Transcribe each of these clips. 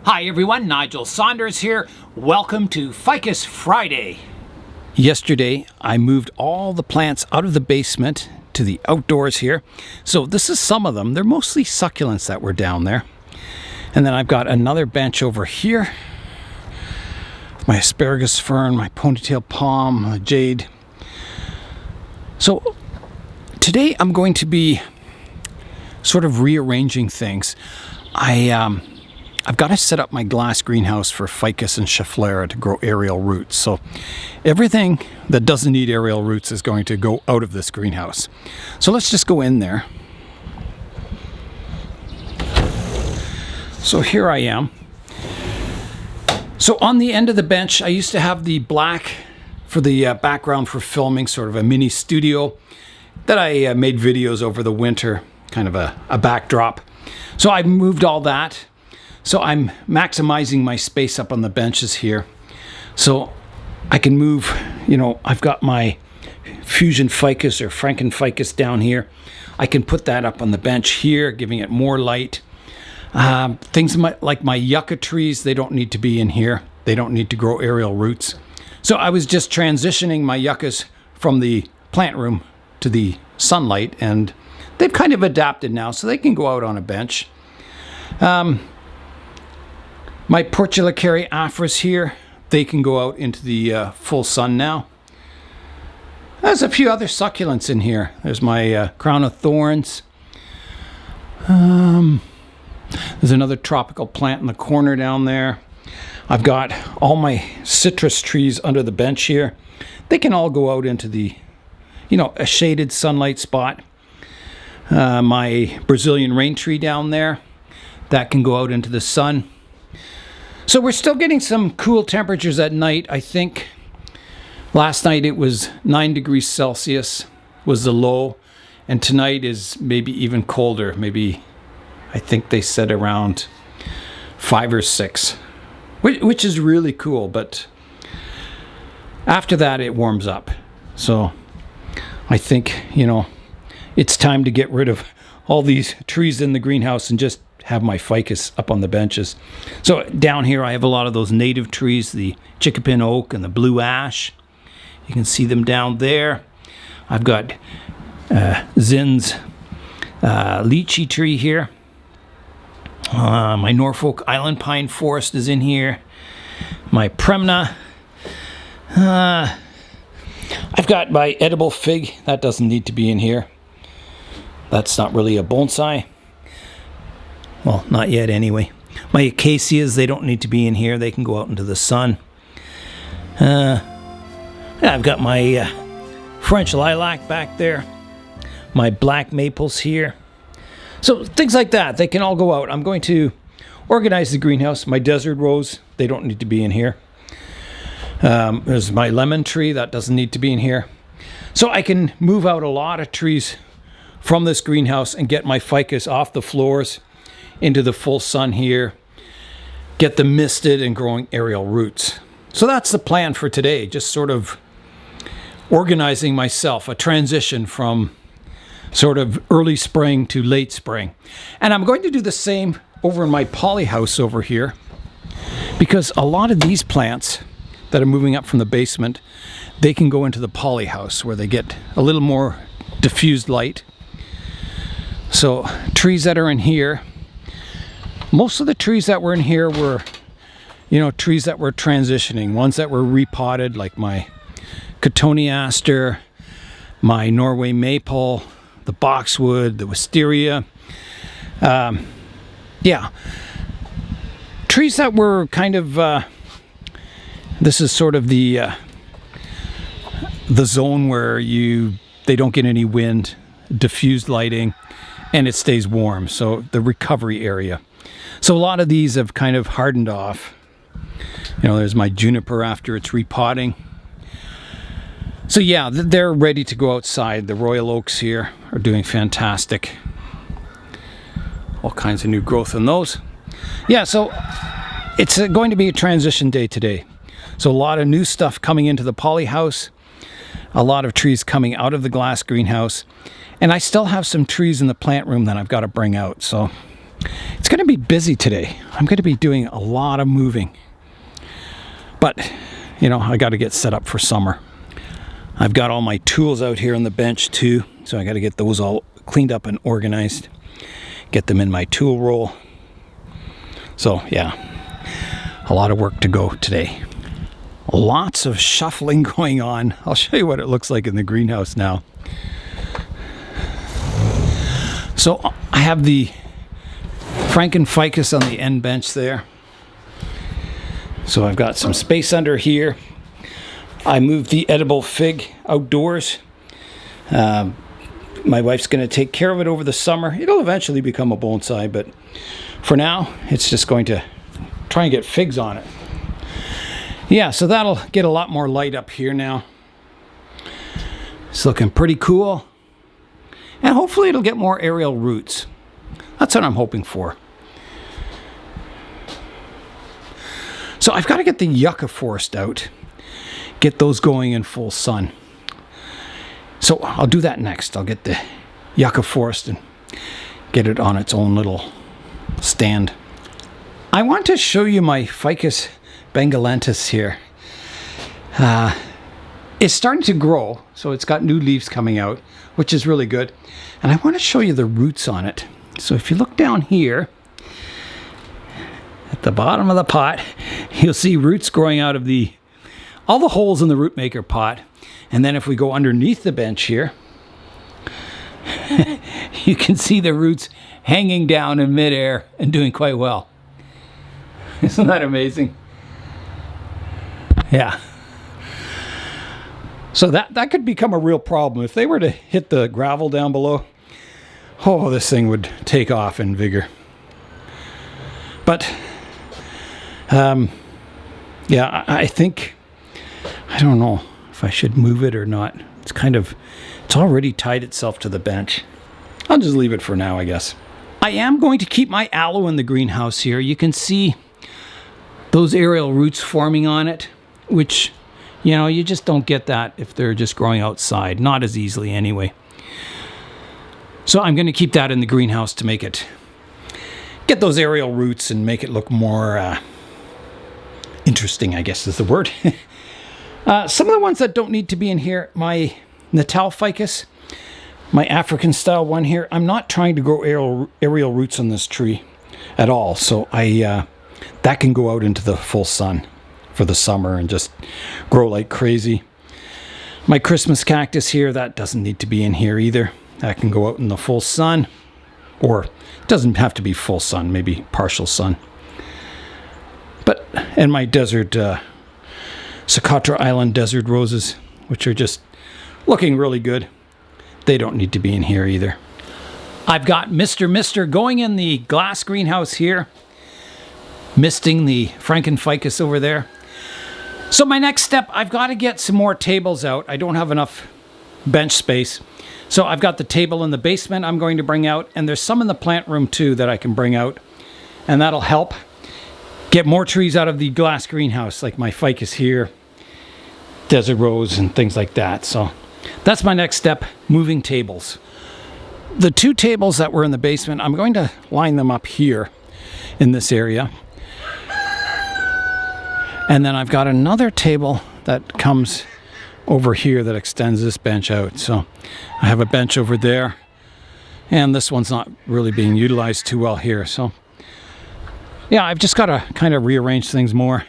Hi everyone, Nigel Saunders here. Welcome to Ficus Friday. Yesterday I moved all the plants out of the basement to the outdoors here. So this is some of them. They're mostly succulents that were down there. And then I've got another bench over here. My asparagus fern, my ponytail palm, my jade. So today I'm going to be sort of rearranging things. I've got to set up my glass greenhouse for ficus and schefflera to grow aerial roots. So everything that doesn't need aerial roots is going to go out of this greenhouse. So let's just go in there. So here I am. So on the end of the bench, I used to have the black for the background for filming, sort of a mini studio that I made videos over the winter, kind of a backdrop. So I moved all that. So I'm maximizing my space up on the benches here. So I can move, I've got my fusion ficus or frankenficus down here. I can put that up on the bench here, giving it more light. Things like my yucca trees, they don't need to be in here. They don't need to grow aerial roots. So I was just transitioning my yuccas from the plant room to the sunlight, and they've kind of adapted now, so they can go out on a bench. My portulacaria afras here, they can go out into the full sun now. There's a few other succulents in here. There's my crown of thorns. There's another tropical plant in the corner down there. I've got all my citrus trees under the bench here. They can all go out into the, a shaded sunlight spot. My Brazilian rain tree down there, that can go out into the sun. So we're still getting some cool temperatures at night. I think last night it was 9 degrees Celsius was the low, and tonight is maybe even colder. Maybe, I think they said around 5 or 6, which is really cool. But after that, it warms up. So I think, it's time to get rid of all these trees in the greenhouse and just have my ficus up on the benches. So down here I have a lot of those native trees, the chickapin oak and the blue ash. You can see them down there. I've got Zinn's lychee tree here. My Norfolk Island pine forest is in here. My Premna. I've got my edible fig. That doesn't need to be in here. That's not really a bonsai. Well, not yet anyway. My acacias, they don't need to be in here. They can go out into the sun. I've got my French lilac back there. My black maples here. So things like that, they can all go out. I'm going to organize the greenhouse. My desert rose, they don't need to be in here. There's my lemon tree, that doesn't need to be in here. So I can move out a lot of trees from this greenhouse and get my ficus off the floors into the full sun here, get them misted and growing aerial roots. So that's the plan for today, just sort of organizing myself, a transition from sort of early spring to late spring. And I'm going to do the same over in my poly house over here, because a lot of these plants that are moving up from the basement, they can go into the poly house where they get a little more diffused light. So trees that are in here, most of the trees that were in here were, trees that were transitioning, ones that were repotted, like my cotoneaster, my Norway maple, the boxwood, the wisteria. Trees that were kind of, this is sort of the zone where they don't get any wind, diffused lighting, and it stays warm. So the recovery area. So a lot of these have kind of hardened off. There's my juniper after it's repotting. So yeah, they're ready to go outside. The royal oaks here are doing fantastic. All kinds of new growth in those. Yeah, so it's going to be a transition day today. So a lot of new stuff coming into the poly house. A lot of trees coming out of the glass greenhouse. And I still have some trees in the plant room that I've got to bring out. So It's going to be busy today. I'm going to be doing a lot of moving. But, you know, I got to get set up for summer. I've got all my tools out here on the bench too, so I got to get those all cleaned up and organized. Get them in my tool roll. So, yeah, a lot of work to go today. Lots of shuffling going on. I'll show you what it looks like in the greenhouse now. So I have the Ficus on the end bench there. So I've got some space under here. I moved the edible fig outdoors. My wife's going to take care of it over the summer. It'll eventually become a bonsai, but for now, it's just going to try and get figs on it. Yeah, so that'll get a lot more light up here now. It's looking pretty cool. And hopefully it'll get more aerial roots. That's what I'm hoping for. So I've got to get the yucca forest out. Get those going in full sun. So I'll do that next. I'll get the yucca forest and get it on its own little stand. I want to show you my Ficus bengalensis here. It's starting to grow, so it's got new leaves coming out, which is really good. And I want to show you the roots on it. So if you look down here, at the bottom of the pot, you'll see roots growing out of all the holes in the root maker pot. And then if we go underneath the bench here, you can see the roots hanging down in midair and doing quite well. Isn't that amazing? Yeah. So that could become a real problem. If they were to hit the gravel down below, oh, this thing would take off in vigor. But, yeah, I think, I don't know if I should move it or not. It's already tied itself to the bench. I'll just leave it for now, I guess. I am going to keep my aloe in the greenhouse here. You can see those aerial roots forming on it, which, you know, you just don't get that if they're just growing outside. Not as easily anyway. So I'm going to keep that in the greenhouse to get those aerial roots and make it look more interesting, I guess is the word. Some of the ones that don't need to be in here, my Natal Ficus, my African style one here, I'm not trying to grow aerial roots on this tree at all. So that can go out into the full sun for the summer and just grow like crazy. My Christmas cactus here, that doesn't need to be in here either. That can go out in the full sun, or it doesn't have to be full sun, maybe partial sun. And my desert, Socotra Island desert roses, which are just looking really good. They don't need to be in here either. I've got Mr. going in the glass greenhouse here, misting the Ficus over there. So my next step, I've got to get some more tables out. I don't have enough bench space. So I've got the table in the basement I'm going to bring out, and there's some in the plant room too that I can bring out, and that'll help get more trees out of the glass greenhouse, like my ficus here, desert rose, and things like that. So that's my next step, moving tables. The two tables that were in the basement, I'm going to line them up here in this area. And then I've got another table that comes over here that extends this bench out. So I have a bench over there, and this one's not really being utilized too well here. So yeah, I've just got to kind of rearrange things more.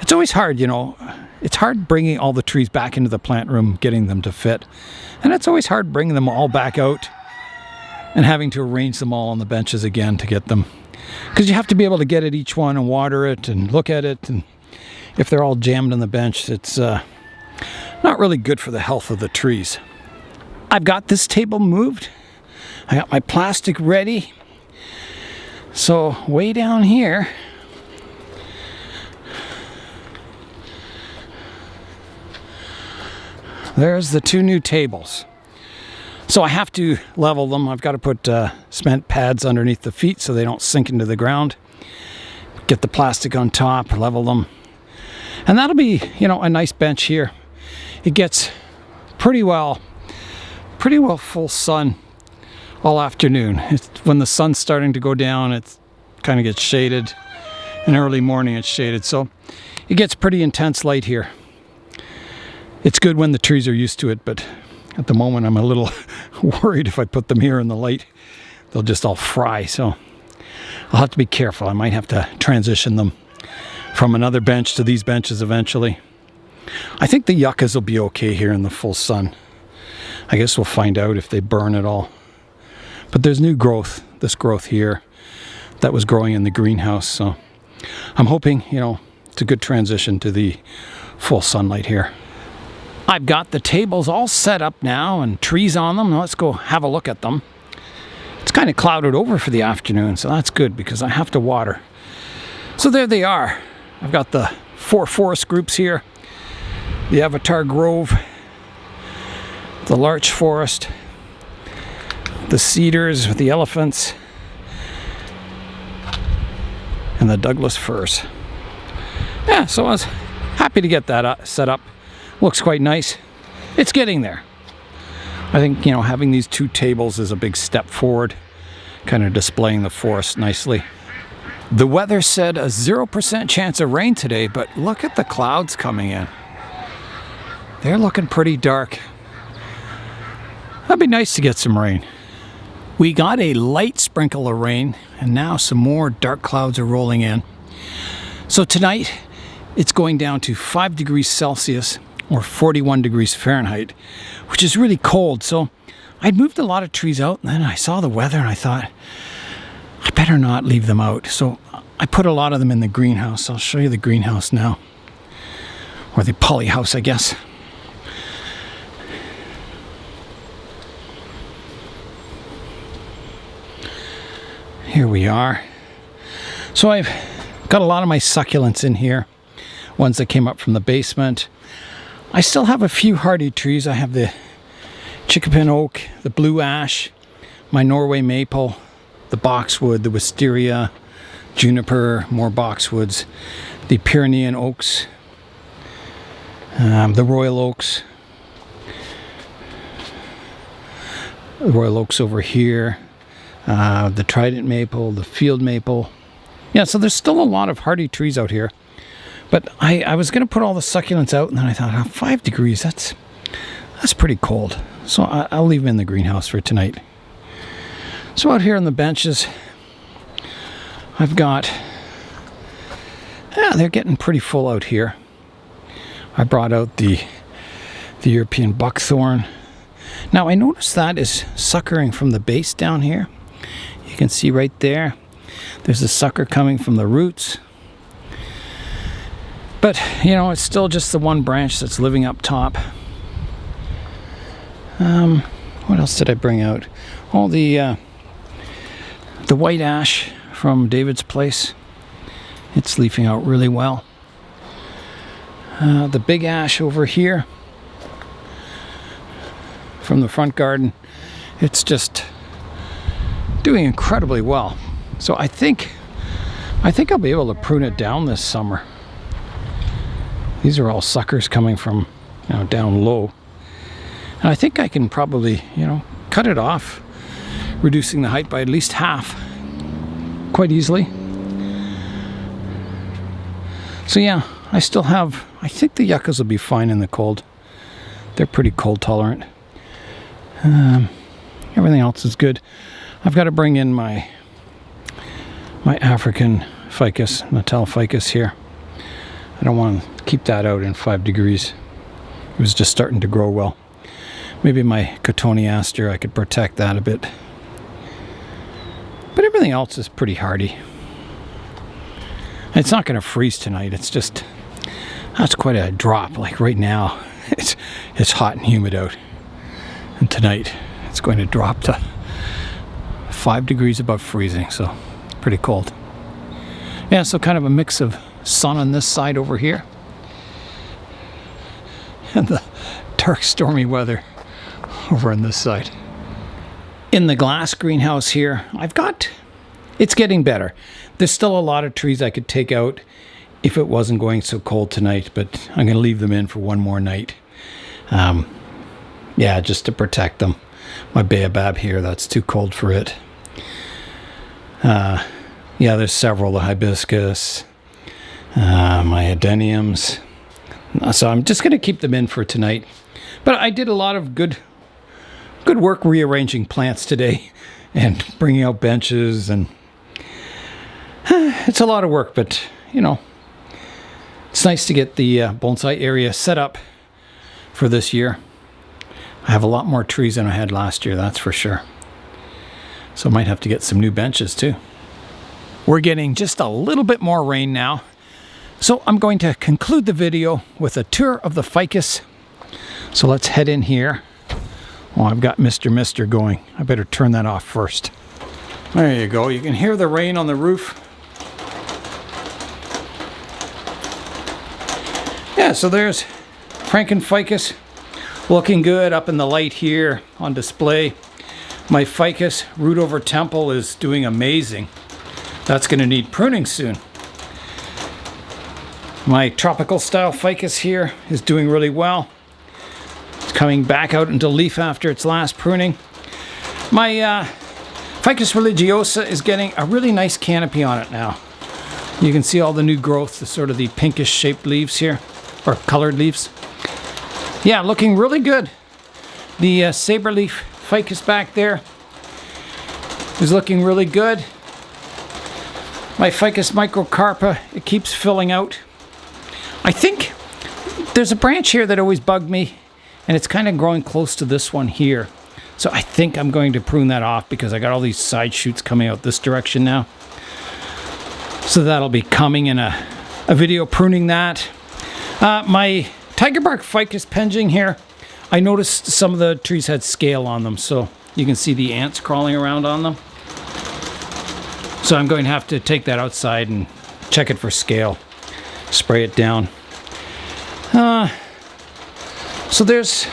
It's always hard, you know. It's hard bringing all the trees back into the plant room, getting them to fit. And it's always hard bringing them all back out and having to arrange them all on the benches again to get them. Because you have to be able to get at each one and water it and look at it. And if they're all jammed on the bench, it's not really good for the health of the trees. I've got this table moved. I got my plastic ready. So way down here, there's the two new tables. So I have to level them. I've got to put cement pads underneath the feet so they don't sink into the ground. Get the plastic on top, level them. And that'll be, you know, a nice bench here. It gets pretty well full sun all afternoon. It's when the sun's starting to go down, it kind of gets shaded. In early morning, it's shaded. So it gets pretty intense light here. It's good when the trees are used to it, but at the moment I'm a little worried if I put them here in the light, they'll just all fry. So I'll have to be careful. I might have to transition them from another bench to these benches eventually. I think the yuccas will be okay here in the full sun. I guess we'll find out if they burn at all. But there's new growth, this growth here that was growing in the greenhouse. So I'm hoping, it's a good transition to the full sunlight here. I've got the tables all set up now and trees on them. Let's go have a look at them. It's kind of clouded over for the afternoon, so that's good because I have to water. So there they are. I've got the 4 forest groups here. The Avatar Grove, the Larch Forest, the Cedars with the elephants, and the Douglas Firs. Yeah, so I was happy to get that set up. Looks quite nice. It's getting there. I think, having these 2 tables is a big step forward, kind of displaying the forest nicely. The weather said a 0% chance of rain today, but look at the clouds coming in. They're looking pretty dark. That'd be nice to get some rain. We got a light sprinkle of rain, and now some more dark clouds are rolling in. So tonight, it's going down to 5 degrees Celsius or 41 degrees Fahrenheit, which is really cold. So I'd moved a lot of trees out, and then I saw the weather and I thought, I better not leave them out. So I put a lot of them in the greenhouse. I'll show you the greenhouse now, or the poly house, I guess. Here we are. So I've got a lot of my succulents in here, ones that came up from the basement. I still have a few hardy trees. I have the chickapin oak, the blue ash, my Norway maple, the boxwood, the wisteria, juniper, more boxwoods, the Pyrenean oaks, the royal oaks, over here, the trident maple, the field maple. Yeah, so there's still a lot of hardy trees out here. But I was going to put all the succulents out, and then I thought, 5 degrees, that's pretty cold. So I'll leave them in the greenhouse for tonight. So out here on the benches, I've got, they're getting pretty full out here. I brought out the European buckthorn. Now I noticed that is suckering from the base down here. You can see right there. There's a sucker coming from the roots. But, it's still just the one branch that's living up top. What else did I bring out? All the white ash from David's place. It's leafing out really well. The big ash over here from the front garden. It's just doing incredibly well. So I think I'll be able to prune it down this summer. These are all suckers coming from, down low. And I think I can probably, cut it off, reducing the height by at least half quite easily. So yeah, I think the yuccas will be fine in the cold. They're pretty cold tolerant. Everything else is good. I've got to bring in my African ficus, Natal ficus here. I don't want to keep that out in 5 degrees. It was just starting to grow well. Maybe my cotoneaster, I could protect that a bit. But everything else is pretty hardy. It's not going to freeze tonight. It's just, that's quite a drop. Like right now, it's hot and humid out. And tonight, it's going to drop to 5 degrees above freezing. So, pretty cold. Yeah, so kind of a mix of sun on this side over here and the dark stormy weather over on this side. In the glass greenhouse here, it's getting better. There's still a lot of trees I could take out if it wasn't going so cold tonight, but I'm going to leave them in for one more night. Just to protect them. my baobab here, that's too cold for it. Yeah, there's several, the hibiscus, my adeniums. So I'm just going to keep them in for tonight. But I did a lot of good work rearranging plants today and bringing out benches, and it's a lot of work, but you know, it's nice to get the bonsai area set up for this year. I have a lot more trees than I had last year, that's for sure. So I might have to get some new benches too. We're getting just a little bit more rain now. So I'm going to conclude the video with a tour of the ficus. So let's head in here. Oh, I've got Mr. going. I better turn that off first. There you go. You can hear the rain on the roof. Yeah, so there's Frankenficus looking good up in the light here on display. My ficus root over temple is doing amazing. That's going to need pruning soon. My tropical style ficus here is doing really well. It's coming back out into leaf after its last pruning. My Ficus religiosa is getting a really nice canopy on it now. You can see all the new growth, the sort of the pinkish shaped leaves here, or colored leaves. Yeah, looking really good. The saberleaf ficus back there is looking really good. My Ficus microcarpa, it keeps filling out. I think there's a branch here that always bugged me, and it's kind of growing close to this one here. So I think I'm going to prune that off because I got all these side shoots coming out this direction now. So that'll be coming in a video pruning that. My tiger bark ficus pending here, I noticed some of the trees had scale on them, so you can see the ants crawling around on them. So I'm going to have to take that outside and check it for scale. Spray it down. So there's,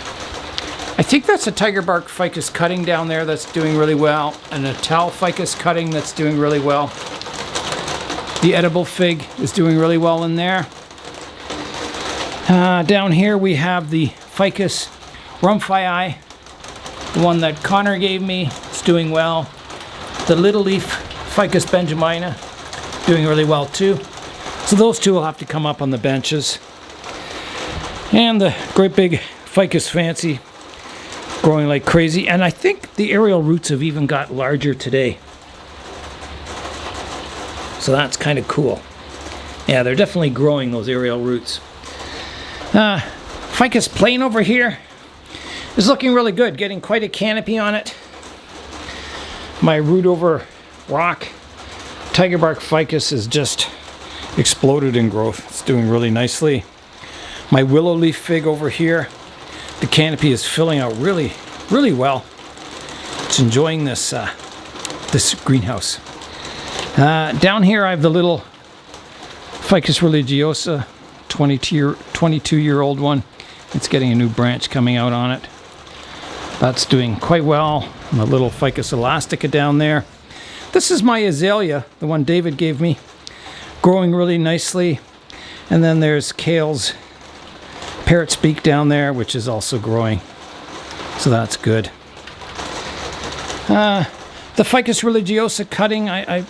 I think that's a tiger bark ficus cutting down there that's doing really well. A natal ficus cutting that's doing really well. The edible fig is doing really well in there. Down here we have the Ficus rumphii, the one that Connor gave me. It's doing well. The little leaf Ficus benjamina doing really well too. So those two will have to come up on the benches. And the great big Ficus fancy growing like crazy. And I think the aerial roots have even got larger today. So that's kind of cool. Yeah, they're definitely growing, those aerial roots. Ficus plain over here is looking really good, getting quite a canopy on it. My root over rock tiger bark ficus is just exploded in growth. It's doing really nicely. My willow leaf fig over here, the canopy is filling out really, really well. It's enjoying this this greenhouse. Down here I have the little Ficus religiosa, 22-year-old one. It's getting a new branch coming out on it. That's doing quite well. And the little Ficus elastica down there. This is my azalea, the one David gave me, growing really nicely. And then there's Kale's parrot's beak down there, which is also growing. So that's good. The Ficus religiosa cutting, I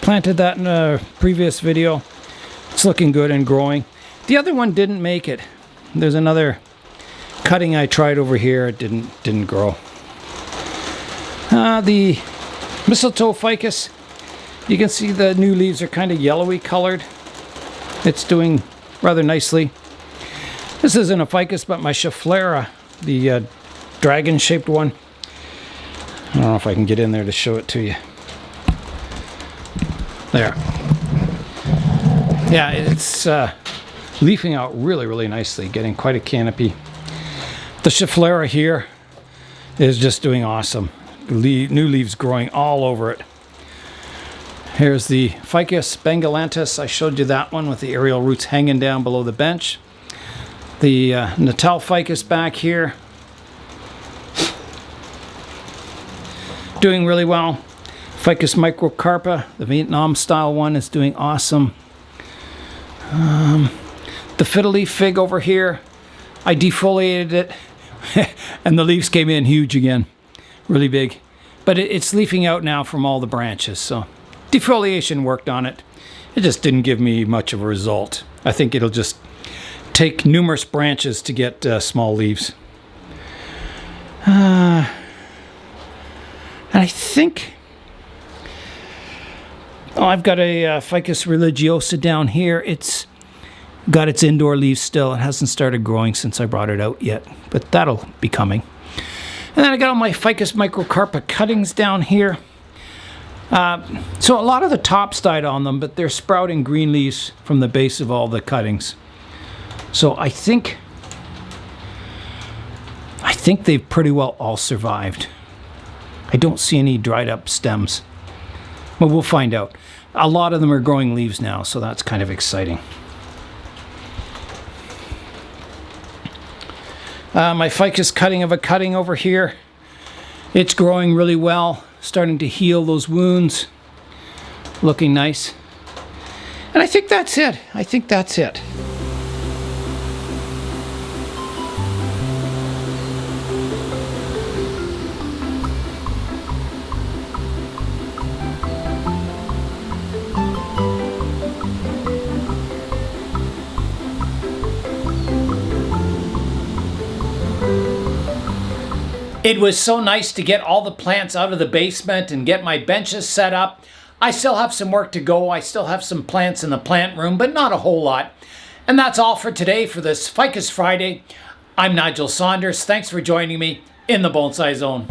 planted that in a previous video. It's looking good and growing. The other one didn't make it. There's another cutting I tried over here. It didn't grow. The mistletoe ficus, you can see the new leaves are kind of yellowy colored. It's doing rather nicely. This isn't a ficus, but my Schefflera, the dragon-shaped one. I don't know if I can get in there to show it to you. There. Yeah, it's leafing out really, really nicely, getting quite a canopy. The Schefflera here is just doing awesome. New leaves growing all over it. Here's the Ficus bengalentis. I showed you that one with the aerial roots hanging down below the bench. The natal ficus back here, doing really well. Ficus microcarpa, the Vietnam style one, is doing awesome. The fiddle leaf fig over here, I defoliated it and the leaves came in huge again. really big. But it's leafing out now from all the branches, so defoliation worked on it. It just didn't give me much of a result. I think it'll just take numerous branches to get small leaves. And I think... Oh, I've got a Ficus religiosa down here. It's got its indoor leaves still. It hasn't started growing since I brought it out yet, but that'll be coming. And then I got all my Ficus microcarpa cuttings down here. So a lot of the tops died on them, but they're sprouting green leaves from the base of all the cuttings. So I think they've pretty well all survived. I don't see any dried up stems. But we'll find out. A lot of them are growing leaves now, so that's kind of exciting. My ficus cutting of a cutting over here. It's growing really well, starting to heal those wounds. Looking nice. And I think that's it. It was so nice to get all the plants out of the basement and get my benches set up. I still have some work to go. I still have some plants in the plant room, but not a whole lot. And that's all for today for this Ficus Friday. I'm Nigel Saunders. Thanks for joining me in the Bonsai Zone.